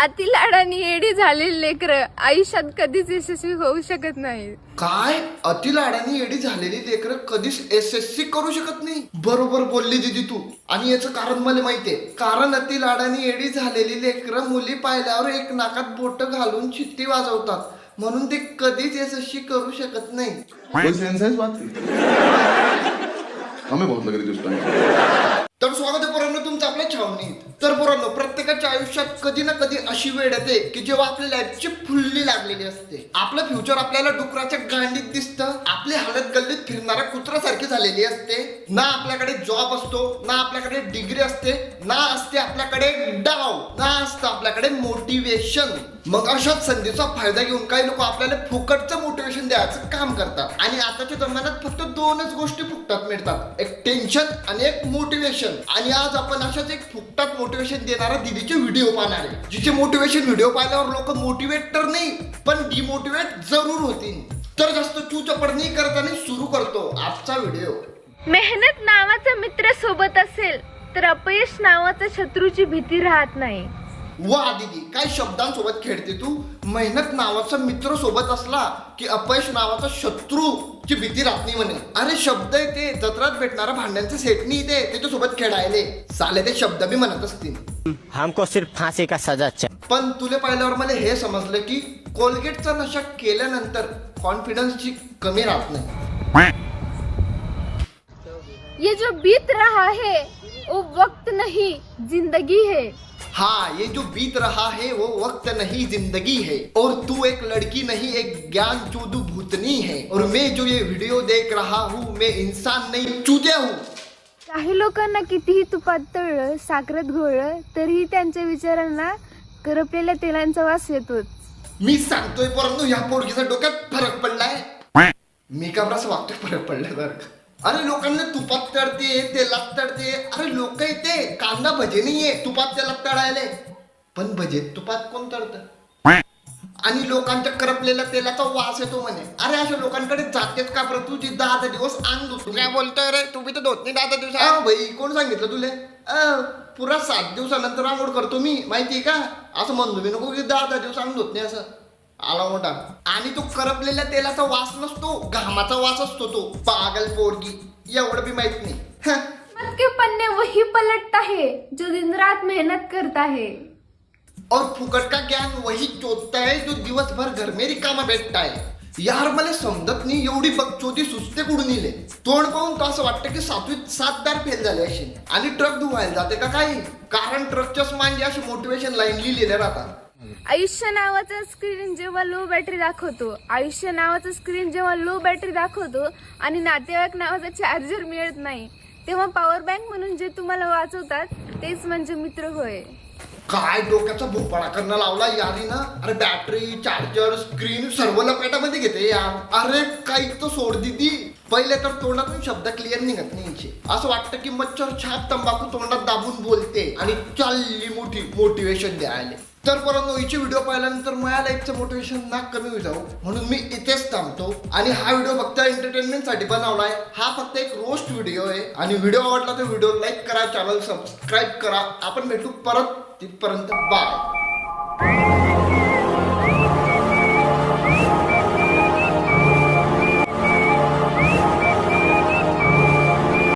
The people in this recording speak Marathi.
अति लाडाने एडी झालेली लेकरं आयुष्यात कधीच यशस्वी होऊ शकत नाही. काय? अति लाडाने एडी झालेली लेकरं कधीच SSC करू शकत नाही? बरोबर बोलली दीदी तू. आणि याचं कारण मला माहितीये. कारण अति लाडाने एडी झालेली लेकरं मुली पाहिल्यावर एक नाकात बोट घालून शिट्टी वाजवतात, म्हणून ते कधीच SSC करू शकत नाही. कोई सेंस है इस बात की? हमें बहुत लग रही थी उस टाइम. तर स्वागत आहे पोरांनो तुमचं आपल्या छावणीत. तर पोरांनो, प्रत्येकाच्या आयुष्यात कधी ना कधी अशी वेळ येते की जेव्हा आपल्या लाईफची फुल्ली लागलेली असते. आपलं फ्युचर आपल्याला डुकराच्या गांडीत दिसतं. आपली हालत गल्लीत फिरणाऱ्या कुत्र्यासारखी झालेली असते. ना आपल्याकडे जॉब असतो, ना आपल्याकडे डिग्री असते, ना असते आपल्याकडे डाव, ना असतं आपल्याकडे मोटिवेशन. मग अशाच संधीचा फायदा घेऊन काही लोक आपल्याला फुकटचं मोटिवेशन द्यायचं काम करतात. आणि आताच्या जमान्यात फक्त दोनच गोष्टी फुकटात मिळतात, एक टेन्शन आणि एक मोटिवेशन. आणि आज आपण अशाच एक फुकटात मोटिवेशन देणारा दीदीचे व्हिडिओ पाहणार आहे, जिचे मोटिवेशन व्हिडिओ पाहिल्यावर लोक मोटिवेट तर नाही पण डिमोटिवेट जरूर होतील. तर जास्त चूचपडणी करताना सुरू करतो आजचा व्हिडिओ. मेहनत नावाचा मित्र सोबत असेल तर अपयश नावाचा शत्रूची भीती राहत नाही. वा दीदी, काय शब्दांसोबत खेळते तू. मेहनत नावाचा मित्र सोबत असला की अपयश नावाचा शत्रूची भीती राहत नाही म्हणे. अरे शब्द आहे ते, जत्रात भेटणारा भांड्यांचे सेट नाही ते त्याच्यासोबत खेळायले. साले ते शब्द बी म्हणत असतील. हमको सिर्फ फांसी का सजा चाहिए. पण तुला पाहिल्यावर मला हे समजलं की कोलगेटचा नशा केल्यानंतर कॉन्फिडन्सची कमी राहत नाही. ये जो बीत रहा है वो वक्त नहीं जिंदगी है. हाँ, ये जो बीत रहा है वो वक्त नहीं जिंदगी है. और तू एक लड़की नहीं एक ज्ञान चूदू भूतनी है. और मैं जो ये वीडियो देख रहा हूँ मैं इंसान नहीं चूतिया हूँ. काही लोकांना कितीही तुपात तळलं साखरेत घोळलं तरीही त्यांच्या विचारांना करपलेल्या तेलांचा वास येतोच. मी सांगतोय परंतु ह्या पोरगीचा डोक्यात फरक पडलाय. मी का बरं असं वागतोय फरक पडलाय बरं. अरे लोकांना तुपात तळते तेलात तळते. अरे लोक येते कांदा भजे नाहीये तुपात तेलात तळायले, पण भजेत तुपात कोण तळतं? आणि लोकांच्या करपलेल्या तेलाचा वास येतो म्हणे. अरे अशा लोकांकडे जातेच का बरं तू? जी 10 दिवस अंग धुतो. काय बोलतोय रे तू? बी तर धुत नाही 10 दिवस. भाई कोण सांगितलं तुले? पुरा 7 दिवसानंतर आंघोळ करतो मी, माहितीये का? असं म्हणतो मी नको की 10 दिवस अंग धुत नाही असं. आला मोठा. आणि तो करपलेल्या तेलाचा वास नसतो, घामाचा वास असतो तो. पागल पोरगी, एवढं बी माहित नाही. किस्मत के पन्ने वही पलटता है जो दिन रात मेहनत करता है. और फुकट का ज्ञान वही चोदता है जो दिवसभर घर में रिकामा बैठता है. यार मला समजत नाही एवढी बकचोदी सुचते कुठून इले. तोंड पाहून तर असं वाटतं की 7वीत 7 फेल झाले असे. आणि ट्रक धुवायला जाते का काही? कारण ट्रकच्याच मांजे अशी मोटिवेशन लाईन लिहिलेल्या राहतात. आयुष्य नावाचा स्क्रीन जेव्हा लो बॅटरी दाखवतो, आयुष्य नावाचा स्क्रीन जेव्हा लो बॅटरी दाखवतो आणि नातेवाईक नावाचा चार्जर मिळत नाही, तेव्हा पॉवर बँक म्हणून जे तुम्हाला वाचवतात तेच म्हणजे मित्र होय. काय डोक्याचा भोपाळा करणं लावला यारी ना. अरे बॅटरी चार्जर स्क्रीन सर्व लपेटामध्ये घेते यार. अरे काही तर सोड दीदी. पहिले तर तोंडातून शब्द क्लिअर निघत नाही. असं वाटतं की मच्छर छाप तंबाखू तोंडात दाबून बोलते आणि चालली मोठी मोटिवेशन द्यायला. तर परंतु हिचे व्हिडिओ पाहिल्यानंतर माझ्या लाईफचं मोटिवेशन ना कमी होईल जाऊ, म्हणून मी इथेच थांबतो. आणि हा व्हिडिओ फक्त एंटरटेनमेंटसाठी बनवलाय. हा फक्त एक रोस्ट व्हिडिओ आहे. आणि व्हिडिओ आवडला तर व्हिडिओ लाईक करा, चॅनल सबस्क्राईब करा. आपण भेटू परत. तिथपर्यंत बाय.